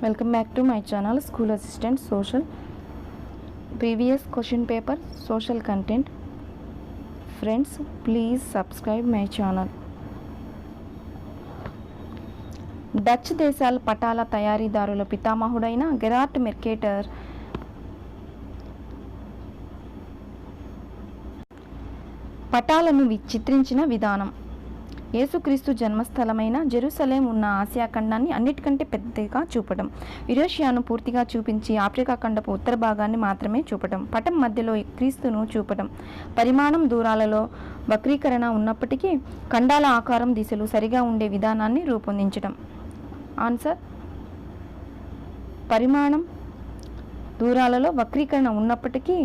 Welcome back to my channel School Assistant Social. Previous question paper social content. Friends, please subscribe my channel. Dutch దేశాల పటాల తయారీదారుల పితామహుడైన గెరార్ట్ Mercator పటాలను చిత్రించిన విధానం. యేసుక్రీస్తు జన్మస్థలమైన Jerusalem ఉన్న Asia ఖండాన్ని అన్నిటికంటే పెద్దగా చూపడం, యురేషియాను పూర్తిగా చూపించి ఆఫ్రికా ఖండపు ఉత్తర భాగాన్ని మాత్రమే చూపడం, పటం మధ్యలో క్రీస్తును చూపడం, పరిమాణం దూరాలలో వక్రీకరణ ఉన్నప్పటికీ ఖండాల ఆకారం దిశలు సరిగా ఉండే విధానాన్ని రూపొందించడం. ఆన్సర్: పరిమాణం దూరాలలో వక్రీకరణ ఉన్నప్పటికీ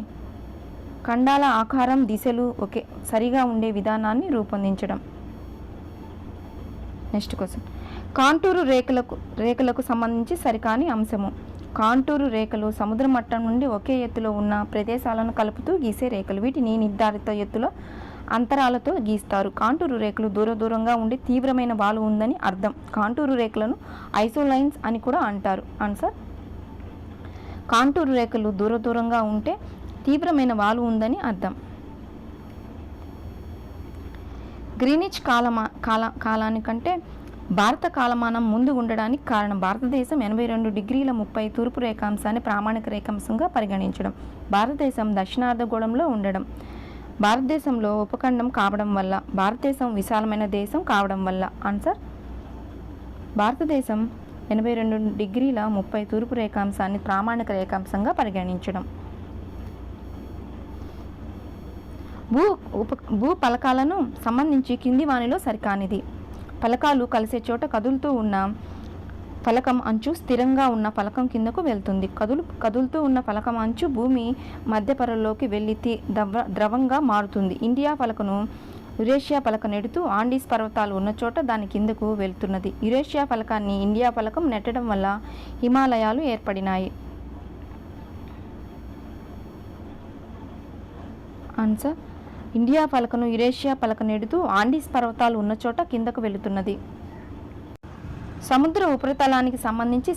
ఖండాల ఆకారం దిశలు సరిగా ఉండే విధానాన్ని రూపొందించడం. Next question. కాంటూరు రేఖలకు సంబంధించి సరికాని అంశము. కాంటూరు రేఖలు సముద్ర మట్టం నుండి ఒకే ఎత్తులో ఉన్న ప్రదేశాలను కలుపుతూ గీసే రేఖలు. వీటిని నిర్ధారిత ఎత్తులో అంతరాలతో గీస్తారు. కాంటూరు రేఖలు దూరంగా ఉండి తీవ్రమైన వాలు ఉందని అర్థం. కాంటూరు రేఖలను ఐసోలైన్స్ అని కూడా అంటారు. ఆన్సర్: కాంటూరు రేఖలు దూరంగా ఉంటే తీవ్రమైన వాలు ఉందని అర్థం. గ్రీనిచ్ కాలానికంటే భారత కాలమానం ముందు ఉండడానికి కారణం భారతదేశం 82 డిగ్రీల 30 తూర్పు రేఖాంశాన్ని ప్రామాణిక రేఖాంశంగా పరిగణించడం, భారతదేశం దక్షిణార్ధగోళంలో ఉండడం, భారతదేశంలో ఉపఖండం కావడం వల్ల, భారతదేశం విశాలమైన దేశం కావడం వల్ల. ఆన్సర్: భారతదేశం 82 డిగ్రీల 30 తూర్పు రేఖాంశాన్ని ప్రామాణిక రేఖాంశంగా పరిగణించడం. భూ పలకాలను సంబంధించి కింది వానిలో సరికానిది. పలకాలు కలిసే చోట కదులుతూ ఉన్న ఫలకం అంచు స్థిరంగా ఉన్న ఫలకం కిందకు వెళ్తుంది. కదులుతూ ఉన్న ఫలకం అంచు భూమి మధ్య పొరలోకి వెళ్ళి ద్రవంగా మారుతుంది. ఇండియా పలకను యురేషియా పలక నెడుతూ ఆండీస్ పర్వతాలు ఉన్న చోట దాని కిందకు వెళ్తున్నది. యురేషియా పలకాన్ని ఇండియా పలకం నెట్టడం వల్ల హిమాలయాలు ఏర్పడినాయి. ఆన్సర్: ఇండియా పలకను యురేషియా పలక నెడుతూ ఆండీస్ పర్వతాలు ఉన్న చోట కిందకు వెళుతున్నది. సముద్ర ఉపరితలానికి సంబంధించి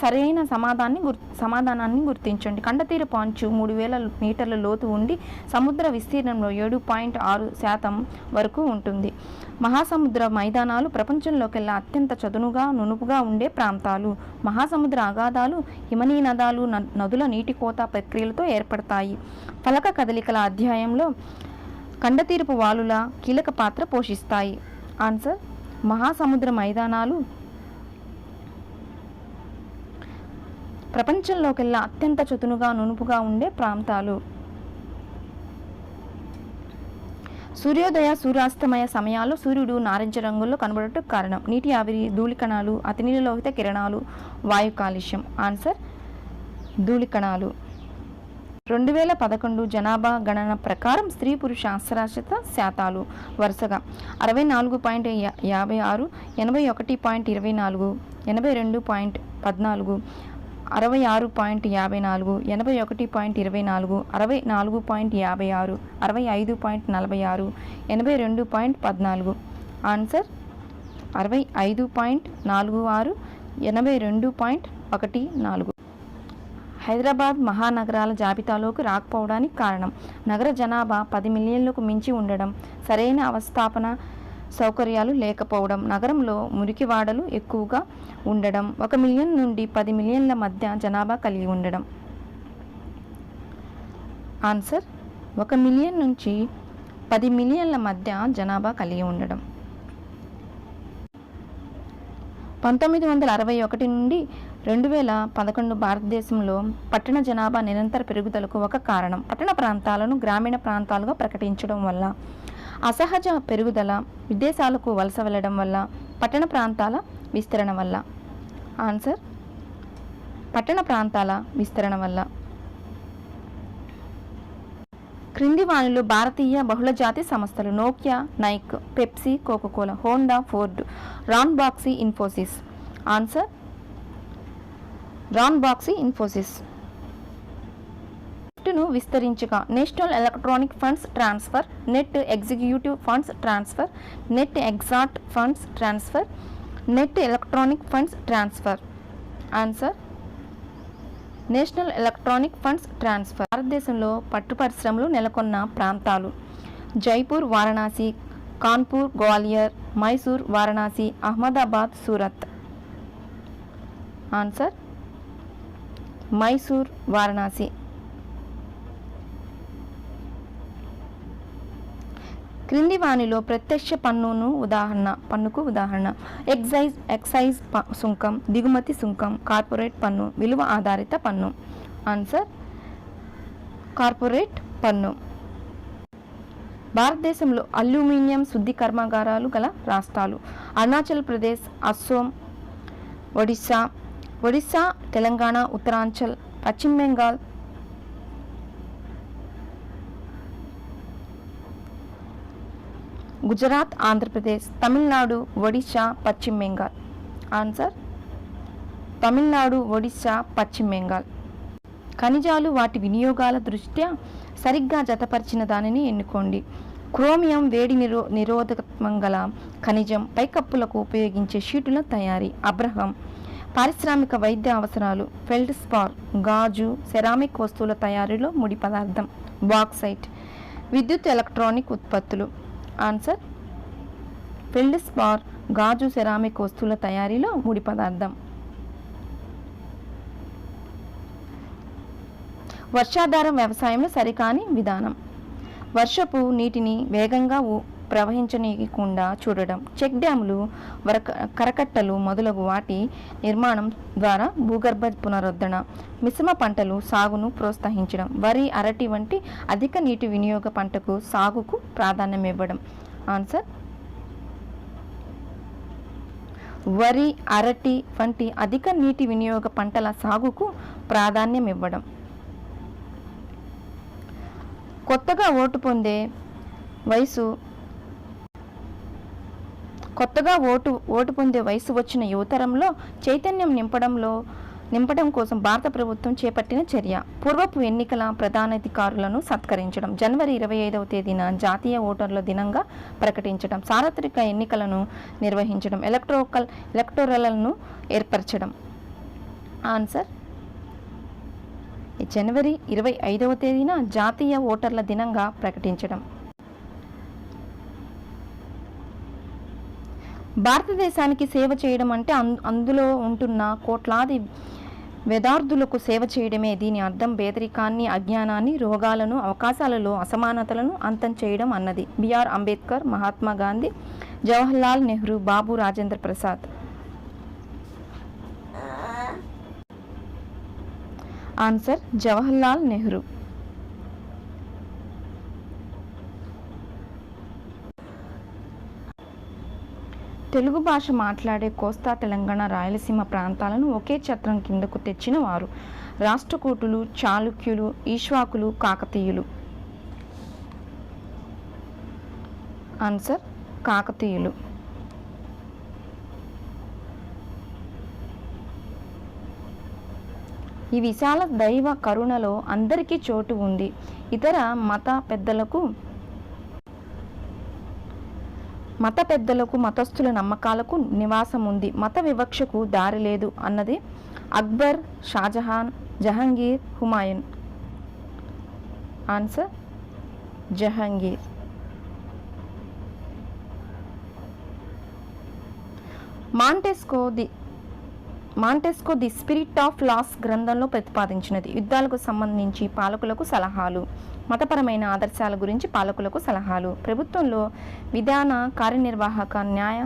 సరైన సమాధానాన్ని గుర్తించండి. కండతీరపు అంచు 3000 మీటర్ల లోతు ఉండి సముద్ర విస్తీర్ణంలో 7.6% వరకు ఉంటుంది. మహాసముద్ర మైదానాలు ప్రపంచంలోకెల్లా అత్యంత చదునుగా నునుపుగా ఉండే ప్రాంతాలు. మహాసముద్ర అగాధాలు హిమనీనదాలు నదుల నీటి కోత ప్రక్రియలతో ఏర్పడతాయి. ఫలక కదలికల అధ్యాయంలో కండతీరపు వాలుల కీలక పాత్ర పోషిస్తాయి. ఆన్సర్: మహాసముద్ర మైదానాలు ప్రపంచంలోకెల్లా అత్యంత చతునుగా నునుపుగా ఉండే ప్రాంతాలు. సూర్యోదయ సూర్యాస్తమయ సమయాల్లో సూర్యుడు నారింజ రంగులో కనబడటకు కారణం నీటి ఆవిరి, ధూళి కణాలు, అతినీలలోహిత కిరణాలు, వాయు కాలుష్యం. ఆన్సర్: ధూళి కణాలు. 2011 జనాభా గణన ప్రకారం స్త్రీ పురుష అక్షరాస్యత శాతాలు వరుసగా 64.56, 81.24, 82.14, 66.54, 81.24, 64.56, 65.46, 82.14. ఆన్సర్: 65.46, 82.14. హైదరాబాద్ మహానగరాల జాబితాలోకి రాకపోవడానికి కారణం నగర జనాభా 10 మిలియన్లకు మించి ఉండడం, సరైన అవస్థాపన సౌకర్యాలు లేకపోవడం, నగరంలో మురికివాడలు ఎక్కువగా ఉండడం, 1 మిలియన్ నుండి 10 మిలియన్ల మధ్య జనాభా కలిగి ఉండడం. ఆన్సర్: 1 మిలియన్ నుంచి 10 మిలియన్ల మధ్య జనాభా కలిగి ఉండడం. 1961 నుండి 2011 భారతదేశంలో పట్టణ జనాభా నిరంతర పెరుగుదలకు ఒక కారణం పట్టణ ప్రాంతాలను గ్రామీణ ప్రాంతాలుగా ప్రకటించడం వల్ల, అసహజ పెరుగుదల, విదేశాలకు వలస వెళ్ళడం వల్ల, పట్టణ ప్రాంతాల విస్తరణ వల్ల. ఆన్సర్: పట్టణ ప్రాంతాల విస్తరణ వల్ల. క్రింది వానిలో భారతీయ బహుళజాతి సంస్థలు: Nokia, Nike, Pepsi, Coca Cola, Honda, Ford, Ranbaxy, Infosys. Answer: Ranbaxy, Infosys. నెట్ను విస్తరించగా national electronic funds transfer, net executive funds transfer, net exact funds transfer, net electronic funds transfer. Answer national electronic funds transfer. భారతదేశంలో పట్టు పరిశ్రమలు నెలకొన్న ప్రాంతాలు జైపూర్, వారణాసి, కాన్పూర్, గ్వాలియర్, మైసూర్, వారణాసి, అహ్మదాబాద్, సూరత్. ఆన్సర్ మైసూర్, వారణాసి. క్రింది వానిలో ప్రత్యక్ష పన్నుకు ఉదాహరణ ఎక్సైజ్ సుంకం, దిగుమతి సుంకం, కార్పొరేట్ పన్ను, విలువ ఆధారిత పన్ను. ఆన్సర్ కార్పొరేట్ పన్ను. భారతదేశంలో అల్యూమినియం శుద్ధి కర్మాగారాలు గల రాష్ట్రాలు అరుణాచల్ ప్రదేశ్, అస్సోం, ఒడిశా, తెలంగాణ, ఉత్తరాంచల్, పశ్చిమ బెంగాల్, గుజరాత్, ఆంధ్రప్రదేశ్, తమిళనాడు, ఒడిశా, పశ్చిమ బెంగాల్. ఆన్సర్ తమిళనాడు, ఒడిశా, పశ్చిమ బెంగాల్. ఖనిజాలు వాటి వినియోగాల దృష్ట్యా సరిగ్గా జతపరిచిన దానిని ఎన్నుకోండి. క్రోమియం వేడి నిరోధకత్వం గల ఖనిజం, పైకప్పులకు ఉపయోగించే షీటుల తయారీ. అబ్రహం పారిశ్రామిక వైద్య అవసరాలు. ఫెల్డ్స్పార్ గాజు, సెరామిక్ వస్తువుల తయారీలో ముడి పదార్థం. బాక్సైట్ విద్యుత్, ఎలక్ట్రానిక్ ఉత్పత్తులు. ఆన్సర్ ఫెల్డ్స్పార్ గాజు, సెరామిక్ వస్తువుల తయారీలో ముడి పదార్థం. వర్షాధారం వ్యవసాయంలో సరికాని విధానం. వర్షపు నీటిని వేగంగా ప్రవహించనీయకుండా చూడడం. చెక్ డ్యాములు, కరకట్టలు మొదలగు వాటి నిర్మాణం ద్వారా భూగర్భ పునరుద్ధరణ. మిశ్రమ పంటలు సాగును ప్రోత్సహించడం. వరి, అరటి వంటి అధిక నీటి వినియోగ పంటకు సాగుకు ప్రాధాన్యం ఇవ్వడం. ఆన్సర్ వరి, అరటి వంటి అధిక నీటి వినియోగ పంటల సాగుకు ప్రాధాన్యం ఇవ్వడం. కొత్తగా ఓటు పొందే వయసు వచ్చిన యువతరంలో చైతన్యం నింపడం కోసం భారత ప్రభుత్వం చేపట్టిన చర్య. పూర్వపు ఎన్నికల ప్రధానాధికారులను సత్కరించడం. జనవరి 25వ తేదీన జాతీయ ఓటర్ల దినంగా ప్రకటించడం. సార్వత్రిక ఎన్నికలను నిర్వహించడం. ఎలక్టోరల్ను ఏర్పరచడం. ఆన్సర్ జనవరి 25వ తేదీన జాతీయ ఓటర్ల దినంగా ప్రకటించడం. భారతదేశానికి సేవ చేయడం అంటే అందులో ఉంటున్న కోట్లాది వేదార్థులకు సేవ చేయడమే. దీని అర్థం పేదరికాన్ని, అజ్ఞానాన్ని, రోగాలను, అవకాశాలలో అసమానతలను అంతం చేయడం అన్నది. బిఆర్ అంబేద్కర్, మహాత్మా గాంధీ, జవహర్లాల్ నెహ్రూ, బాబు రాజేంద్ర ప్రసాద్. ఆన్సర్ జవహర్లాల్ నెహ్రూ. తెలుగు భాష మాట్లాడే కోస్తా, తెలంగాణ, రాయలసీమ ప్రాంతాలను ఒకే ఛత్రం కిందకు తెచ్చిన వారు రాష్ట్రకూటులు, చాళుక్యులు, ఈశ్వాకులు, కాకతీయులు. ఆన్సర్ కాకతీయులు. ఈ విశాల దైవ కరుణలో అందరికీ చోటు ఉంది. ఇతర మత పెద్దలకు మతస్థుల నమ్మకాలకు నివాసం ఉంది. మత వివక్షకు దారి లేదు అన్నది Akbar, Shahjahan, Jahangir, Humayun. Answer Jahangir. Montesquieu the spirit of laws గ్రంథంలో ప్రతిపాదించినది. యుద్ధాలకు సంబంధించి పాలకులకు సలహాలు. మతపరమైన ఆదర్శాల గురించి పాలకులకు సలహాలు. ప్రభుత్వంలో విధాన, కార్యనిర్వాహక, న్యాయ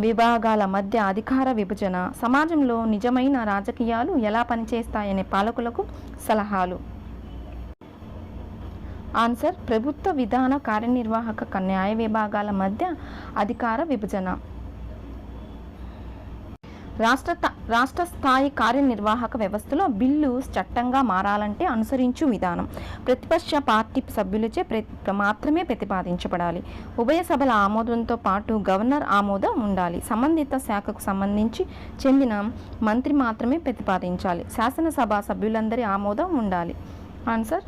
విభాగాల మధ్య అధికార విభజన. సమాజంలో నిజమైన రాజకీయాలు ఎలా పనిచేస్తాయనే పాలకులకు సలహాలు. ఆన్సర్ ప్రభుత్వ విధాన, కార్యనిర్వాహక, న్యాయ విభాగాల మధ్య అధికార విభజన. రాష్ట్ర స్థాయి కార్యనిర్వాహక వ్యవస్థలో బిల్లు చట్టంగా మారాలంటే అనుసరించు విధానం ప్రతిపక్ష పార్టీ సభ్యులచే మాత్రమే ప్రతిపాదించబడాలి. ఉభయ సభల ఆమోదంతో పాటు గవర్నర్ ఆమోదం ఉండాలి. సంబంధిత శాఖకు సంబంధించి చెందిన మంత్రి మాత్రమే ప్రతిపాదించాలి. శాసనసభ సభ్యులందరి ఆమోదం ఉండాలి. ఆన్సర్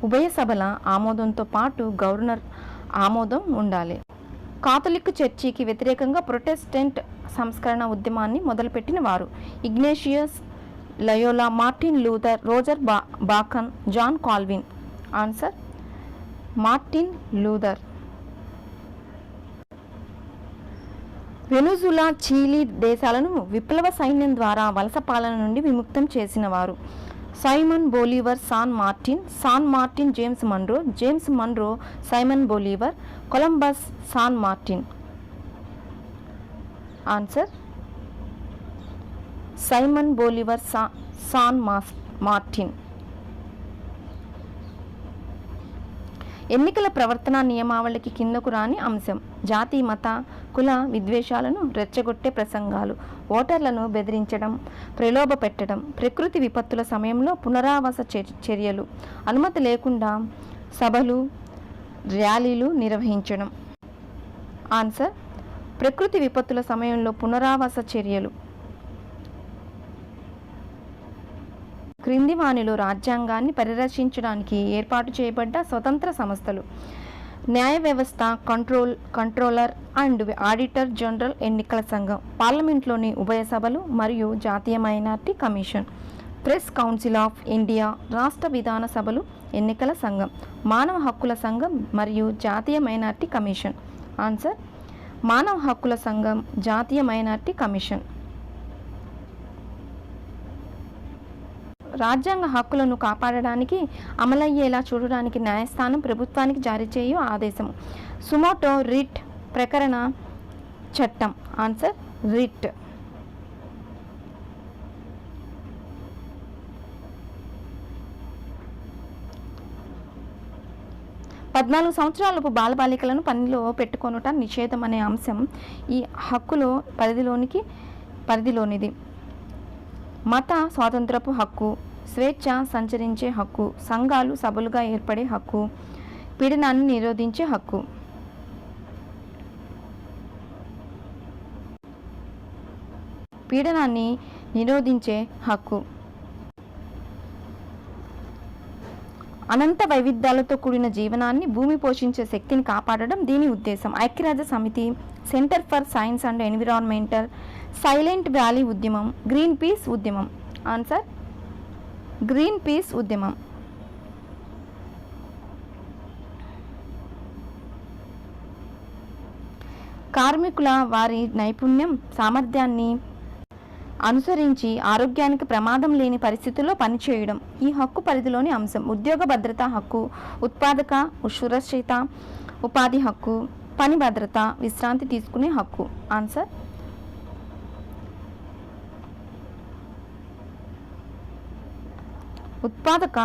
ఉభయ సభల ఆమోదంతో పాటు గవర్నర్ ఆమోదం ఉండాలి. కాథలిక్ చర్చికి వ్యతిరేకంగా ప్రొటెస్టెంట్ సంస్కరణ ఉద్యమాన్ని మొదలుపెట్టిన వారు. Ignatius Loyola, Martin Luther, Roger Bacon, John Calvin. Answer Martin Luther. Venezuela, Chile దేశాలను విప్లవ సైన్యం ద్వారా వలస పాలన నుండి విముక్తం చేసిన వారు. Simon Bolivar, San Martin, James Monroe, Simon Bolivar, Columbus, San Martin. Answer Simon Bolivar, San Martin. ఎన్నికల ప్రవర్తన నియమావళికి కిందకు రాని అంశం. జాతి, మత, కుల విద్వేషాలను రెచ్చగొట్టే ప్రసంగాలు, ఓటర్లను బెదిరించడం, ప్రలోభ పెట్టడం, ప్రకృతి విపత్తుల సమయంలో పునరావాస చర్యలు, అనుమతి లేకుండా సభలు, ర్యాలీలు నిర్వహించడం. ఆన్సర్ ప్రకృతి విపత్తుల సమయంలో పునరావాస చర్యలు. క్రింది వానిలో రాజ్యాంగాన్ని పరిరక్షించడానికి ఏర్పాటు చేయబడ్డ స్వతంత్ర సంస్థలు. న్యాయ వ్యవస్థ, కంట్రోలర్ అండ్ ఆడిటర్ జనరల్, ఎన్నికల సంఘం, పార్లమెంట్లోని ఉభయ సభలు మరియు జాతీయ minority commission, press council of India, రాష్ట్ర విధాన సభలు, ఎన్నికల సంఘం, మానవ హక్కుల సంఘం మరియు జాతీయ మైనార్టీ కమిషన్. ఆన్సర్ మానవ హక్కుల సంఘం, జాతీయ మైనార్టీ కమిషన్. రాజ్యాంగ హక్కులను కాపాడడానికి, అమలయ్యేలా చూడడానికి న్యాయస్థానం ప్రభుత్వానికి జారీ చేయు ఆదేశం. సుమోటో రిట్ ప్రకరణ చట్టం. Answer writ. పద్నాలుగు సంవత్సరాలపు బాలబాలికలను పనిలో పెట్టుకొనుట నిషేధం అనే అంశం ఈ హక్కులో పరిధిలోనిది. మత స్వాతంత్రపు హక్కు, స్వేచ్ఛ సంచరించే హక్కు, సంఘాలు సభలుగా ఏర్పడే హక్కు, పీడనాన్ని నిరోధించే హక్కు. పీడనాన్ని నిరోధించే హక్కు. అనంత వైవిధ్యాలతో కూడిన జీవనాన్ని, భూమి పోషించే శక్తిని కాపాడడం దీని ఉద్దేశం. ఐక్యరాజ్య సమితి, centre for science and environmental, silent valley ఉద్యమం, గ్రీన్ పీస్ ఉద్యమం. ఆన్సర్ గ్రీన్ పీస్ ఉద్యమం. కార్మికుల వారి నైపుణ్యం, సామర్థ్యాన్ని అనుసరించి ఆరోగ్యానికి ప్రమాదం లేని పరిస్థితుల్లో పనిచేయడం ఈ హక్కు పరిధిలోని అంశం. ఉద్యోగ భద్రత హక్కు, ఉత్పాదక సురక్షిత ఉపాధి హక్కు, పని భద్రత, విశ్రాంతి తీసుకునే హక్కు. ఆన్సర్ ఉత్పాదక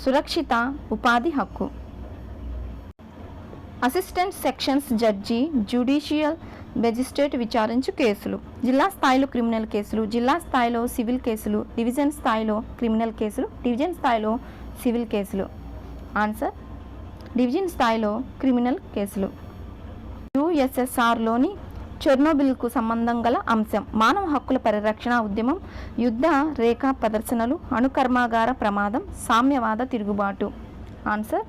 సురక్షిత ఉపాధి హక్కు. Assistant sessions judge, judicial magistrate విచారించు కేసులు. జిల్లా స్థాయిలో క్రిమినల్ కేసులు, జిల్లా స్థాయిలో సివిల్ కేసులు, డివిజన్ స్థాయిలో క్రిమినల్ కేసులు, డివిజన్ స్థాయిలో సివిల్ కేసులు. ఆన్సర్ డివిజన్ స్థాయిలో క్రిమినల్ కేసులు. యుఎస్ఎస్ఆర్లోని చెర్నోబిల్కు సంబంధం గల అంశం. మానవ హక్కుల పరిరక్షణ ఉద్యమం, యుద్ధ రేఖా ప్రదర్శనలు, అణుకర్మాగార ప్రమాదం, సామ్యవాద తిరుగుబాటు. ఆన్సర్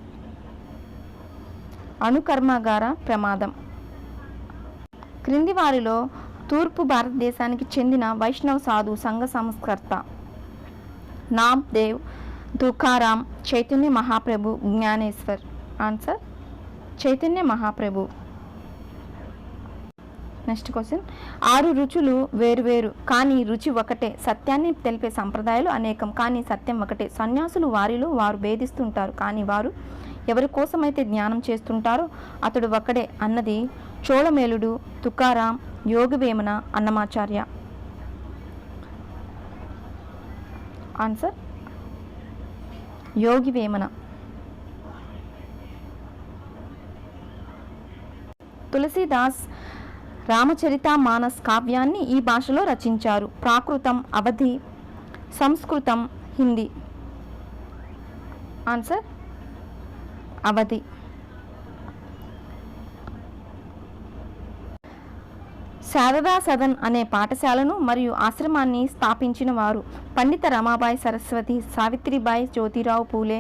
అణుకర్మాగార ప్రమాదం. క్రింది వారిలో తూర్పు భారతదేశానికి చెందిన వైష్ణవ సాధు సంఘ సంస్కర్త. Namdev, Tukaram, Chaitanya Mahaprabhu, Jnaneshwar. Answer Chaitanya Mahaprabhu. Next question. 6 రుచులు వేరువేరు కానీ రుచి ఒకటే. సత్యాన్ని తెలిపే సంప్రదాయాలు అనేకం కానీ సత్యం ఒకటే. సన్యాసులు వారిలో వారు భేదిస్తుంటారు కానీ వారు ఎవరి కోసమైతే జ్ఞానం చేస్తుంటారో అతడు ఒకడే అన్నది చోళమేలుడు, తుకారాం, యోగవేమన, అన్నమాచార్య. ఆన్సర్ యోగివేమన. తులసీదాస్ రామచరితమానస్ కావ్యాన్ని ఈ భాషలో రచించారు. ప్రాకృతం, అవధి, సంస్కృతం, హిందీ. ఆన్సర్ అవధి. శారదా సదన్ అనే పాఠశాలను మరియు ఆశ్రమాన్ని స్థాపించిన వారు పండిత రమాబాయి సరస్వతి, సావిత్రిబాయి, జ్యోతిరావు పూలే,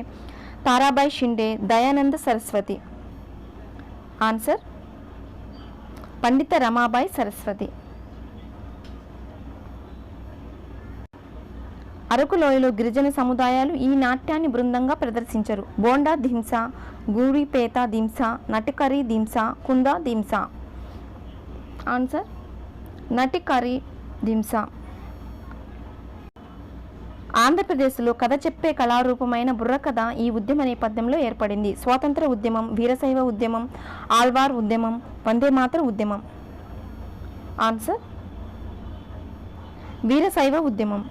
తారాబాయి షిండే, దయానంద సరస్వతి. ఆన్సర్ పండిత రమాబాయి సరస్వతి. అరకు లోయలో గిరిజన సముదాయాలు ఈ నాట్యాన్ని బృందంగా ప్రదర్శించరు. బోండా దింస, గూడిపేత దింస, నటికరి దింస, కుందా దింస. ఆన్సర్ నటికరి దింస. ఆంధ్రప్రదేశ్లో కథ చెప్పే కళారూపమైన బుర్రకథ ఈ ఉద్యమ నేపథ్యంలో ఏర్పడింది. స్వాతంత్ర ఉద్యమం, వీరశైవ ఉద్యమం, ఆల్వార్ ఉద్యమం, వందేమాతర ఉద్యమం. ఆన్సర్ వీరశైవ ఉద్యమం.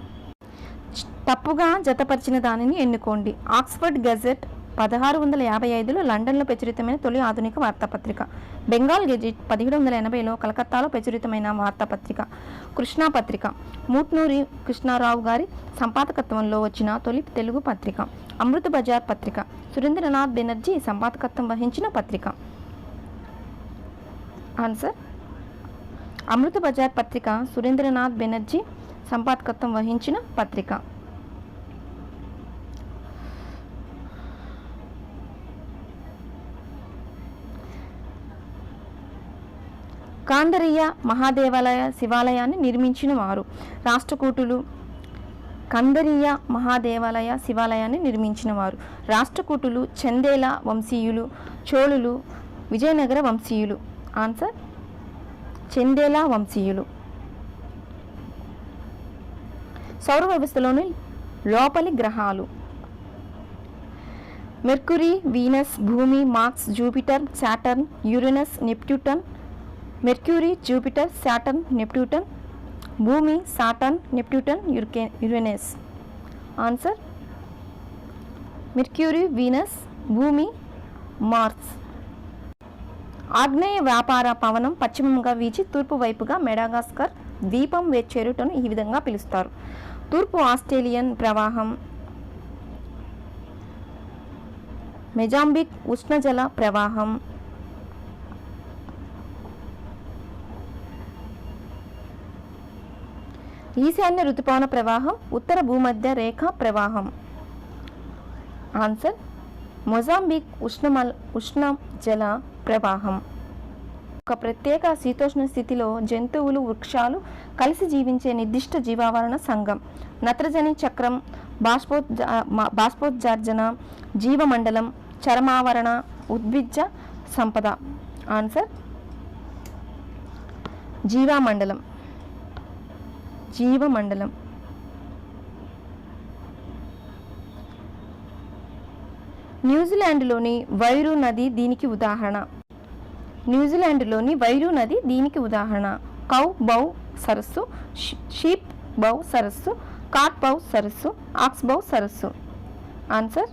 తప్పుగా జతపరిచిన దానిని ఎన్నుకోండి. ఆక్స్ఫర్డ్ గెజెట్ 1655లో లండన్లో ప్రచురితమైన తొలి ఆధునిక వార్తాపత్రిక. బెంగాల్ గెజెట్ 1780లో కలకత్తాలో ప్రచురితమైన వార్తాపత్రిక. కృష్ణా పత్రిక మూట్నూరి కృష్ణారావు గారి సంపాదకత్వంలో వచ్చిన తొలి తెలుగు పత్రిక. అమృత బజార్ పత్రిక సురేంద్రనాథ్ బెనర్జీ సంపాదకత్వం వహించిన పత్రిక. ఆన్సర్ అమృత బజార్ పత్రిక సురేంద్రనాథ్ బెనర్జీ సంపాదకత్వం వహించిన పత్రిక. కాందరీయ మహాదేవాలయ శివాలయాన్ని నిర్మించిన వారు. రాష్ట్రకూటులు. కందరీయ మహాదేవాలయ శివాలయాన్ని నిర్మించిన వారు రాష్ట్రకూటులు, చందేల వంశీయులు, చోళులు, విజయనగర వంశీయులు. ఆన్సర్ చందేల వంశీయులు. సౌర వ్యవస్థలోని లోపలి గ్రహాలు. మెర్క్యూరీ, వీనస్, భూమి, Mars, Jupiter, Saturn, Uranus, Neptune. Mercury, Jupiter, Saturn, Neptune. భూమి, Saturn, Neptune, Uranus. Answer Mercury, Venus, భూమి, మార్స్. ఆగ్నేయ వ్యాపార పవనం పశ్చిమంగా వీచి తూర్పు వైపుగా మెడాగాస్కర్ ద్వీపం చేరుటను ఈ విధంగా పిలుస్తారు. తూర్పు ఆస్ట్రేలియన్ ప్రవాహం. మొజాంబిక్ ఉష్ణజల ప్రవాహం. ఈశాన్య ఋతుపవన ప్రవాహం, ఉత్తర భూమధ్య రేఖ ప్రవాహం. ఆన్సర్ మొజాంబిక్ ఉష్ణజల ప్రవాహం. ఒక ప్రత్యేక శీతోష్ణ స్థితిలో జంతువులు, వృక్షాలు కలిసి జీవించే నిర్దిష్ట జీవావరణ సంఘం. నత్రజని చక్రం, బాష్పోత్సర్జన, జీవమండలం, చర్మావరణ, ఉద్భిజ్జ సంపద. ఆన్సర్ జీవమండలం. జీవమండలం. న్యూజిలాండ్లోని వైరు నది దీనికి ఉదాహరణ. న్యూజిలాండ్లోని వైరు నది దీనికి ఉదాహరణ. కౌ బౌ సరస్సు, షీప్ బౌ సరస్సు, కాట్ బౌ సరస్సు, ఆక్స్ బౌ సరస్సు. ఆన్సర్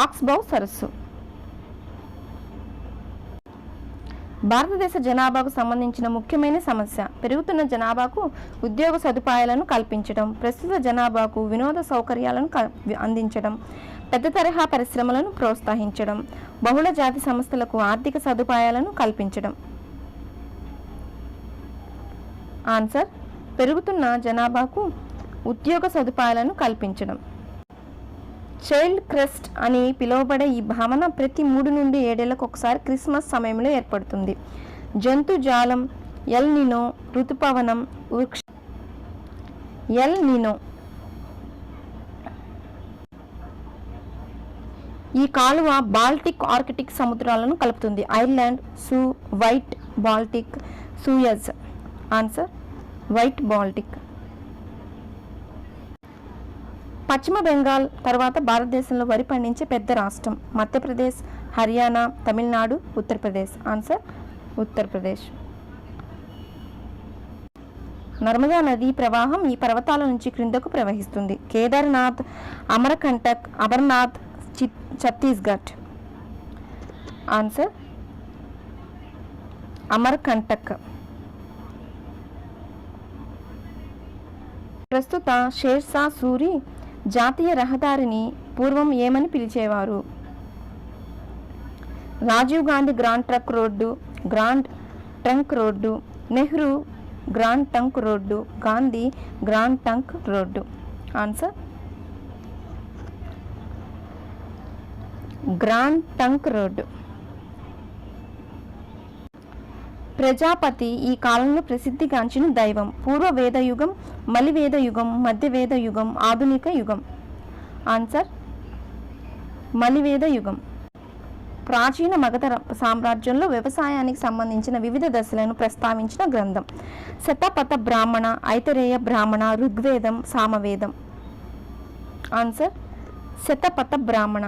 ఆక్స్ బౌ సరస్సు. భారతదేశ జనాభాకు సంబంధించిన ముఖ్యమైన సమస్య పెరుగుతున్న జనాభాకు ఉద్యోగ సదుపాయాలను కల్పించడం, ప్రస్తుత జనాభాకు వినోద సౌకర్యాలను అందించడం, పెద్ద తరహా పరిశ్రమలను ప్రోత్సహించడం, బహుళ జాతి సంస్థలకు ఆర్థిక సదుపాయాలను కల్పించడం. ఆన్సర్ పెరుగుతున్న జనాభాకు ఉద్యోగ సదుపాయాలను కల్పించడం. చైల్డ్ క్రెస్ట్ అని పిలువబడే ఈ భావన ప్రతి 3 నుండి 7 ఏళ్లకు ఒకసారి క్రిస్మస్ సమయంలో ఏర్పడుతుంది. జంతుజాలం, ఎల్ నినో, ఋతుపవనం, వృక్ష. El Nino. ఈ కాలువ బాల్టిక్, ఆర్కిటిక్ సముద్రాలను కలుపుతుంది. Ireland, White Baltic, Suez. Answer White Baltic. పశ్చిమ బెంగాల్ తర్వాత భారతదేశంలో వరి పండించే పెద్ద రాష్ట్రం. మధ్యప్రదేశ్, హర్యానా, తమిళనాడు, ఉత్తరప్రదేశ్. ఆన్సర్ ఉత్తరప్రదేశ్. నర్మదా నదీ ప్రవాహం ఈ పర్వతాల నుంచి క్రిందకు ప్రవహిస్తుంది. కేదార్నాథ్, అమరకంటక్, అమర్నాథ్, ఛత్తీస్గఢ్. ఆన్సర్ అమర్కంటక్. ప్రస్తుత షేర్షా సూరి జాతీయ రహదారిని పూర్వం ఏమని పిలిచేవారు? Rajiv Gandhi grand trunk road, grand trunk road, Nehru grand trunk road, Gandhi grand trunk road. Answer grand trunk road. Prajapati ఈ కాలంలో ప్రసిద్ధిగాంచిన దైవం. పూర్వ వేద యుగం, మలివేద యుగం, మధ్య వేద యుగం, ఆధునిక యుగం. ఆన్సర్ మలివేద యుగం. ప్రాచీన మగధ సామ్రాజ్యంలో వ్యవసాయానికి సంబంధించిన వివిధ దశలను ప్రస్తావించిన గ్రంథం. శతపథ బ్రాహ్మణ, ఐతరేయ బ్రాహ్మణ, ఋగ్వేదం, సామవేదం. ఆన్సర్ శతపథ బ్రాహ్మణ.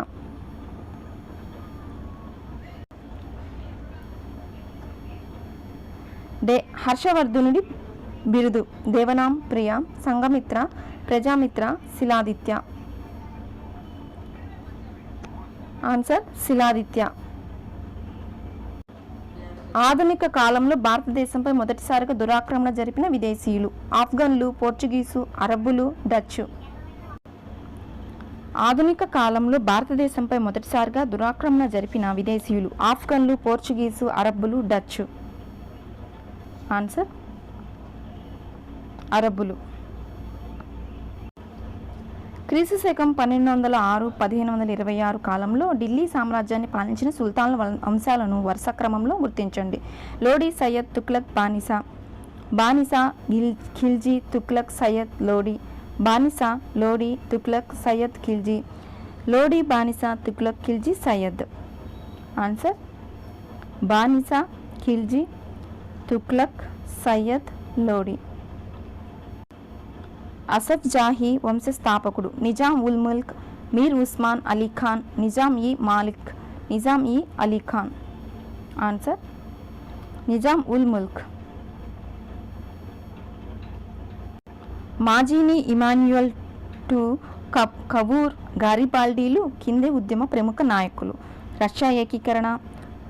హర్షవర్ధనుడి బిరుదు. దేవనాం, ప్రియ, సంఘమిత్ర, ప్రజామిత్ర, శిలాదిత్య. ఆన్సర్ శిలాదిత్య. ఆధునిక కాలంలో భారతదేశంపై మొదటిసారిగా దురాక్రమణ జరిపిన విదేశీయులు. ఆఫ్ఘన్లు, పోర్చుగీసు, అరబ్బులు, డచ్. ఆధునిక కాలంలో భారతదేశంపై మొదటిసారిగా దురాక్రమణ జరిపిన విదేశీయులు. ఆఫ్ఘన్లు, పోర్చుగీసు, అరబ్బులు, డచ్. ఆన్సర్ అరబ్బులు. క్రీస్తు శకం 1206-1526 కాలంలో ఢిల్లీ సామ్రాజ్యాన్ని పాలించిన సుల్తాన్ల వంశాలను వరుస క్రమంలో గుర్తించండి. లోడీ, సయ్యద్, తుగ్లక్, బానిసా. బానిసా, ఖిల్జీ, తుగ్లక్, సయ్యద్, లోడీ. బానిసా, లోడీ, తుగ్లక్, సయ్యద్, ఖిల్జీ. లోడీ, బానిసా, తుగ్లక్, ఖిల్జీ, సయ్యద్. ఆన్సర్ బానిసా, ఖిల్జీ, తుగ్లక్, సయ్యద్, లోడీ. అసఫ్ జాహీ వంశ స్థాపకుడు. నిజాం ఉల్ ముల్క్, మీర్ ఉస్మాన్ అలీ ఖాన్, నిజాం ఈ మాలిక్, నిజాం ఈ Ali Khan. Answer Nizam ul Mulk. Mazzini, Emmanuel two, Cavour, గారిబాల్డీలు కింది ఉద్యమ ప్రముఖ నాయకులు. రష్యా ఏకీకరణ,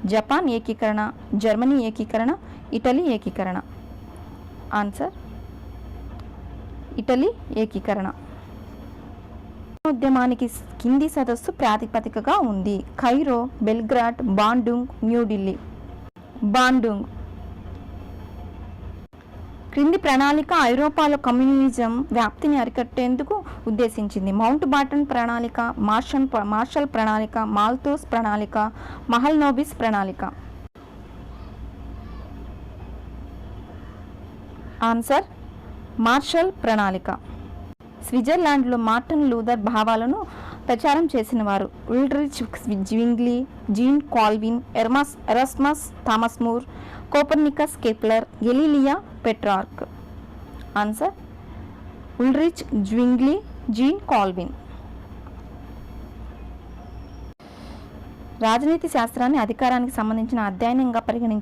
జపాన్ ఏకీకరణ, జర్మనీ ఏకీకరణ, ఇటలీ ఏకీకరణ. ఆన్సర్ ఇటలీ ఏకీకరణ. ఉద్యమానికి కింది సదస్సు ప్రాతిపదికగా ఉంది. Cairo, Belgrade, Bandung, New Delhi. Bandung. క్రింది ప్రణాళిక ఐరోపాలో కమ్యూనిజం వ్యాప్తిని అరికట్టేందుకు ఉద్దేశించింది. మౌంట్ బాటన్ ప్రణాళిక, మార్షల్ ప్రణాళిక, మాల్తోస్ ప్రణాళిక, మహల్నోబిస్ ప్రణాళిక. ఆన్సర్ మార్షల్ ప్రణాళిక. స్విట్జర్లాండ్లో మార్టిన్ లూథర్ భావాలను ప్రచారం చేసిన వారు. Ulrich Zwingli, Jean Calvin, Erasmus Thomas More, Copernicus, Kepler, Galileo Petrarch. Answer Ulrich Zwingli, Jean Calvin. రాజనీతి శాస్త్రాన్ని అధికారానికి సంబంధించిన అధ్యయనంగా పరిగణించే